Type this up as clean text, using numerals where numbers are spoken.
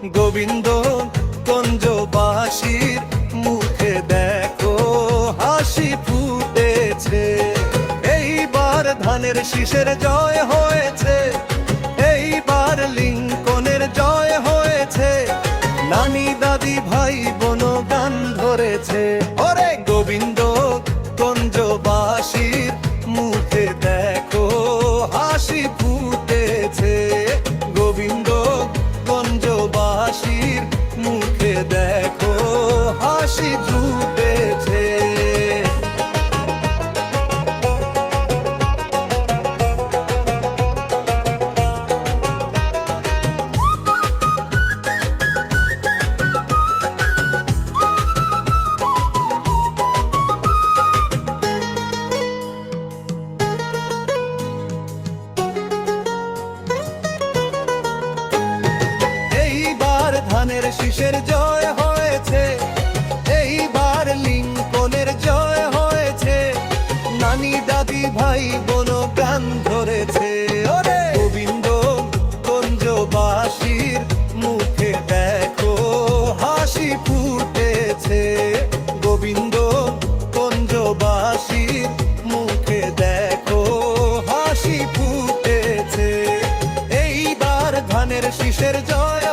গোবিন্দ গঞ্জবাসীর মুখে দেখো হাসি ফুটেছে। এইবার ধানের শীষের জয় হয়েছে, এইবার লিঙ্কনের জয় হয়েছে। নানি দাদি ভাই বোন গান ধরেছে, ওরে গোবিন্দ গঞ্জবাসীর মুখে দেখো হাসি ফুটেছে। গোবিন্দ গঞ্জবাসীর মুখে দেখো হাসি ফুটেছে। ধানের শীষের জয় হয়েছে, এইবার লিঙ্কনের জয় হয়েছে। নানি দাদি ভাই বোন গান ধরেছে, ওরে গোবিন্দ গঞ্জবাসীর মুখে দেখো হাসি ফুটেছে। গোবিন্দ গঞ্জবাসীর মুখে দেখো হাসি ফুটেছে। এইবার ধানের শীষের জয়